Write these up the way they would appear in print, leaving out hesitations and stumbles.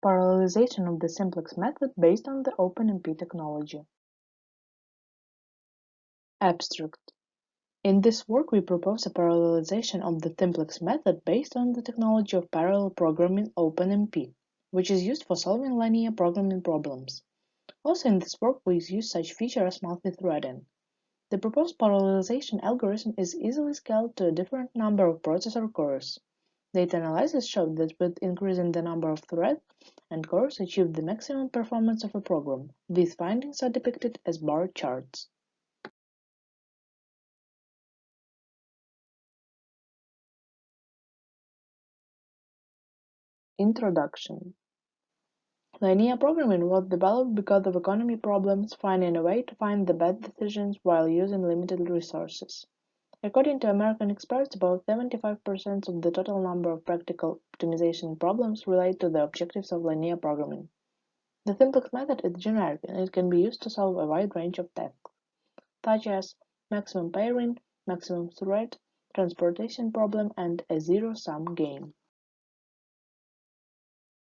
Parallelization of the Simplex method based on the OpenMP technology. Abstract. In this work, we propose a parallelization of the Simplex method based on the technology of parallel programming OpenMP, which is used for solving linear programming problems. Also in this work, we use such feature as multithreading. The proposed parallelization algorithm is easily scaled to a different number of processor cores. Data analysis showed that with increasing the number of threads and cores achieve the maximum performance of a program. These findings are depicted as bar charts. Introduction. Linear programming was developed because of economy problems, finding a way to find the best decisions while using limited resources. According to American experts, about 75% of the total number of practical optimization problems relate to the objectives of linear programming. The Simplex method is generic and it can be used to solve a wide range of tasks, such as maximum pairing, maximum thread, transportation problem, and a zero-sum game.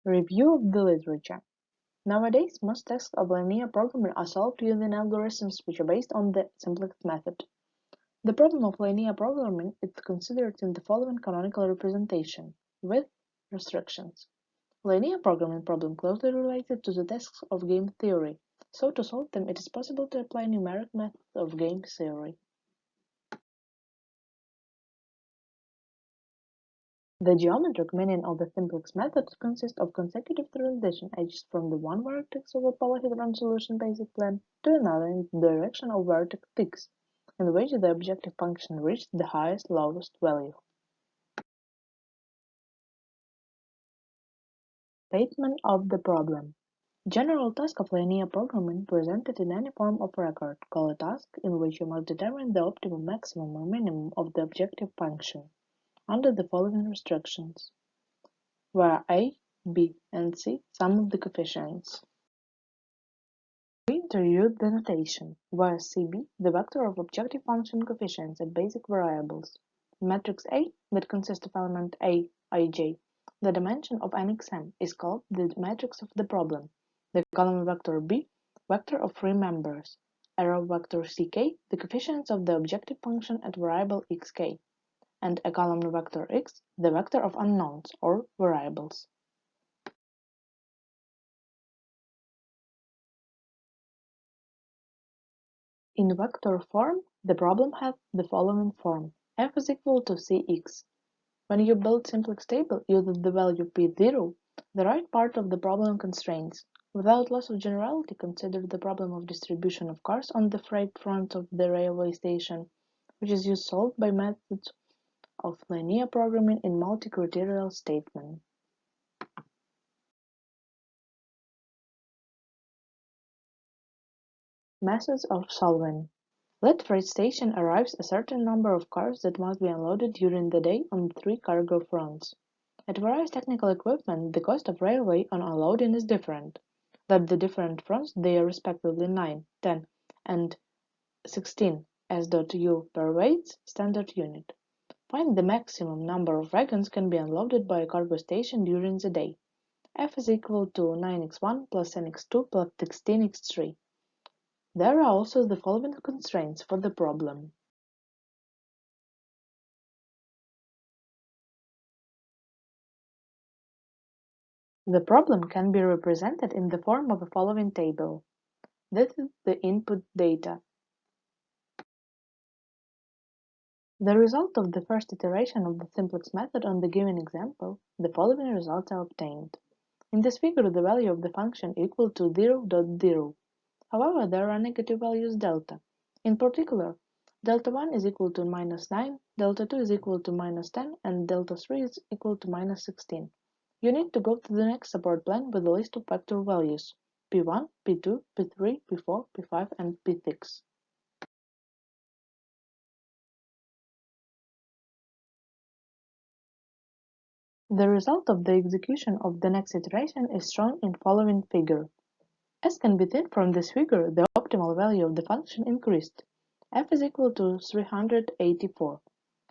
Review of the literature. Nowadays, most tasks of linear programming are solved using algorithms which are based on the Simplex method. The problem of linear programming is considered in the following canonical representation, with restrictions. Linear programming problem closely related to the tasks of game theory, so to solve them it is possible to apply numeric methods of game theory. The geometric meaning of the Simplex method consists of consecutive transition edges from the one vertex of a polyhedron solution basic plan to another in the direction of vertex x, in which the objective function reached the highest lowest value. Statement of the problem. General task of linear programming presented in any form of record call a task in which you must determine the optimum maximum or minimum of the objective function under the following restrictions, where a, b, and c some of the coefficients. We introduce the notation, where cb the vector of objective function coefficients at basic variables. Matrix A that consists of element a, ij, the dimension of nxm, is called the matrix of the problem. The column vector b, vector of free members. Arrow vector ck, the coefficients of the objective function at variable xk. And a column vector x, the vector of unknowns or variables. In vector form, the problem has the following form: f is equal to cx. When you build simplex table using the value p0, the right part of the problem constrains. Without loss of generality, consider the problem of distribution of cars on the freight front of the railway station, which is used solved by methods of linear programming in multi-criterial statement. Methods of solving. Let freight station arrives a certain number of cars that must be unloaded during the day on 3 cargo fronts. At various technical equipment, the cost of railway on unloading is different. That the different fronts they are respectively 9, 10, and 16 s.u per weight standard unit. Find the maximum number of wagons can be unloaded by a cargo station during the day. F is equal to 9x1 plus nx2 plus 16x3. There are also the following constraints for the problem. The problem can be represented in the form of the following table. This is the input data. The result of the first iteration of the Simplex method on the given example, the following results are obtained. In this figure, the value of the function equal to 0.0. However, there are negative values delta. In particular, delta 1 is equal to minus 9, delta 2 is equal to minus 10, and delta 3 is equal to minus 16. You need to go to the next support plan with a list of vector values p1, p2, p3, p4, p5, and p6. The result of the execution of the next iteration is shown in following figure. As can be seen from this figure, the optimal value of the function increased. F is equal to 384.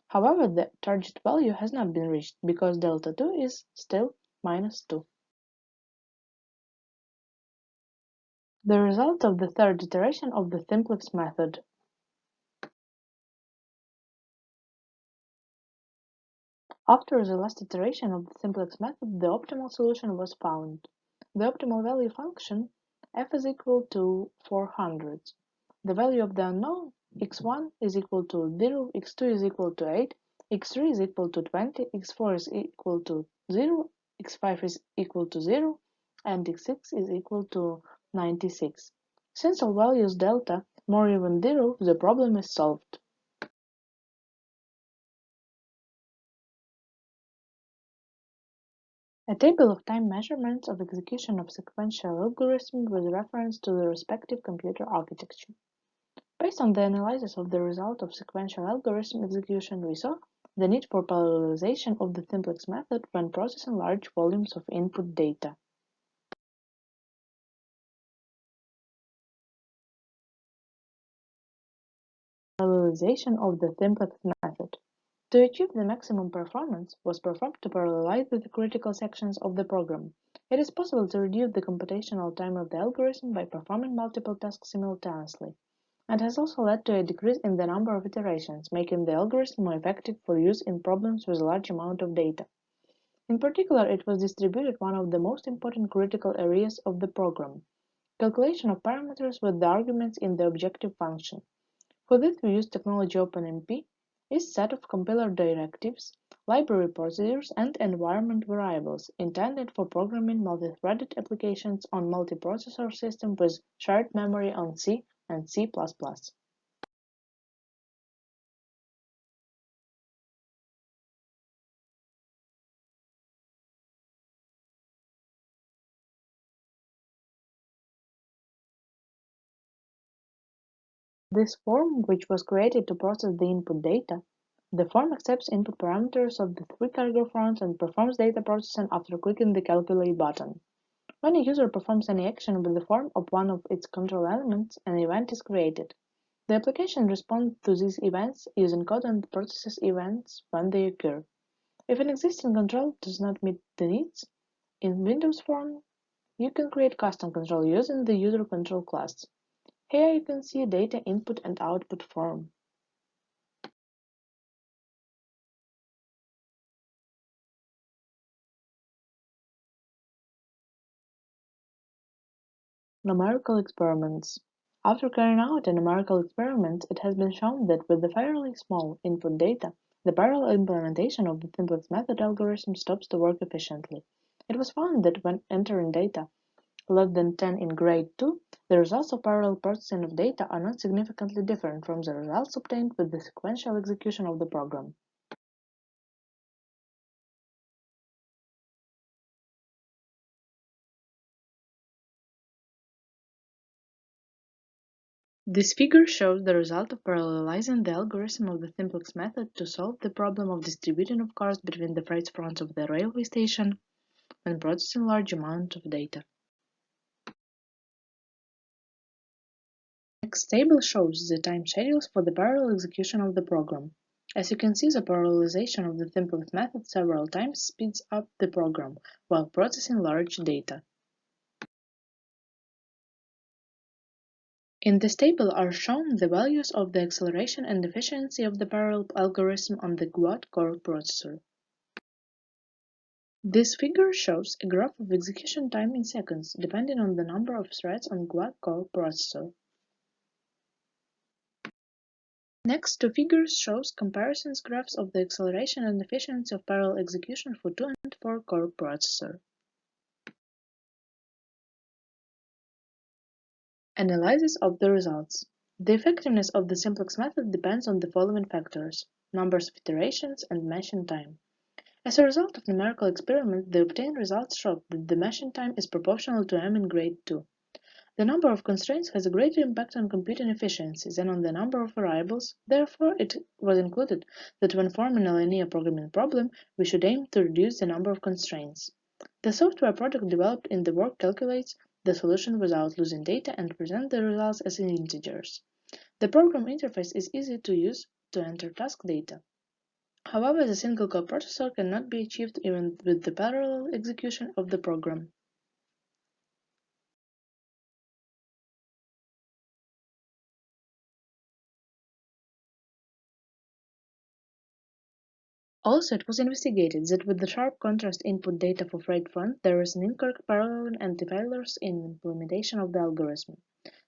However, the target value has not been reached because delta 2 is still minus 2. The result of the third iteration of the Simplex method. After the last iteration of the Simplex method, the optimal solution was found. The optimal value function f is equal to 400. The value of the unknown x1 is equal to 0, x2 is equal to 8, x3 is equal to 20, x4 is equal to 0, x5 is equal to 0, and x6 is equal to 96. Since all values delta more even 0, the problem is solved. A table of time measurements of execution of sequential algorithm with reference to the respective computer architecture. Based on the analysis of the result of sequential algorithm execution, we saw the need for parallelization of the Simplex method when processing large volumes of input data. Parallelization of the Simplex method. To achieve the maximum performance was performed to parallelize the critical sections of the program. It is possible to reduce the computational time of the algorithm by performing multiple tasks simultaneously, and has also led to a decrease in the number of iterations, making the algorithm more effective for use in problems with a large amount of data. In particular, it was distributed one of the most important critical areas of the program: calculation of parameters with the arguments in the objective function. For this we use technology OpenMP, a set of compiler directives, library procedures, and environment variables intended for programming multi-threaded applications on multiprocessor systems with shared memory on C and C++. This form, which was created to process the input data, the form accepts input parameters of the three cargo fronts and performs data processing after clicking the Calculate button. When a user performs any action with the form of one of its control elements, an event is created. The application responds to these events using code and processes events when they occur. If an existing control does not meet the needs, in Windows form, you can create custom control using the user control class. Here you can see data input and output form. Numerical experiments. After carrying out a numerical experiment, it has been shown that with the fairly small input data, the parallel implementation of the Simplex method algorithm stops to work efficiently. It was found that when entering data less than 10 in grade 2, the results of parallel processing of data are not significantly different from the results obtained with the sequential execution of the program. This figure shows the result of parallelizing the algorithm of the Simplex method to solve the problem of distributing of cars between the freight fronts of the railway station when processing large amounts of data. Next table shows the time schedules for the parallel execution of the program. As you can see, the parallelization of the Simplex method several times speeds up the program while processing large data. In this table are shown the values of the acceleration and efficiency of the parallel algorithm on the quad-core processor. This figure shows a graph of execution time in seconds, depending on the number of threads on quad-core processor. Next two figures shows comparisons graphs of the acceleration and efficiency of parallel execution for 2 and 4 core processor. Analysis of the results. The effectiveness of the Simplex method depends on the following factors: numbers of iterations and machine time. As a result of numerical experiments, the obtained results show that the machine time is proportional to m in grade 2. The number of constraints has a greater impact on computing efficiency than on the number of variables. Therefore, it was included that when forming a linear programming problem, we should aim to reduce the number of constraints. The software product developed in the work calculates the solution without losing data and presents the results as integers. The program interface is easy to use to enter task data. However, the single-core processor cannot be achieved even with the parallel execution of the program. Also, it was investigated that with the sharp contrast input data for thread font, there is an incorrect parallel anti-failures in implementation of the algorithm.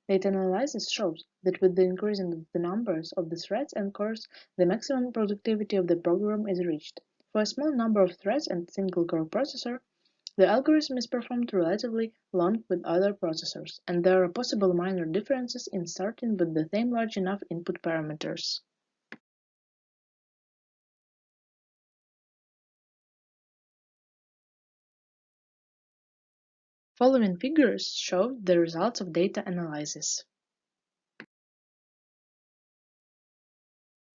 Data analysis shows that with the increase in the numbers of the threads and cores, the maximum productivity of the program is reached. For a small number of threads and single-core processor, the algorithm is performed relatively long with other processors, and there are possible minor differences in starting with the same large enough input parameters. Following figures show the results of data analysis.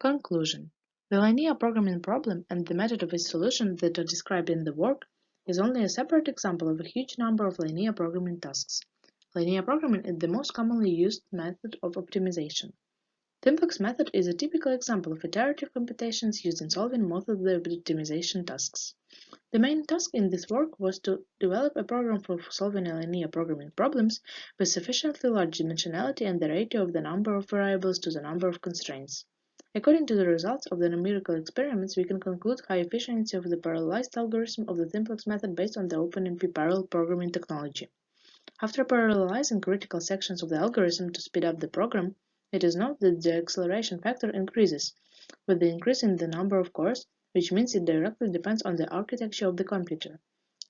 Conclusion. The linear programming problem and the method of its solution that are described in the work is only a separate example of a huge number of linear programming tasks. Linear programming is the most commonly used method of optimization. Simplex method is a typical example of iterative computations used in solving most of the optimization tasks. The main task in this work was to develop a program for solving linear programming problems with sufficiently large dimensionality and the ratio of the number of variables to the number of constraints. According to the results of the numerical experiments, we can conclude high efficiency of the parallelized algorithm of the Simplex method based on the OpenMP parallel programming technology. After parallelizing critical sections of the algorithm to speed up the program, it is noted that the acceleration factor increases with the increase in the number of cores, which means it directly depends on the architecture of the computer.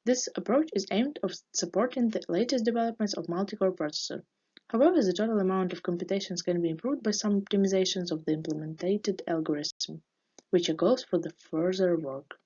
This approach is aimed at supporting the latest developments of multi-core processor. However, the total amount of computations can be improved by some optimizations of the implemented algorithm, which are goals for the further work.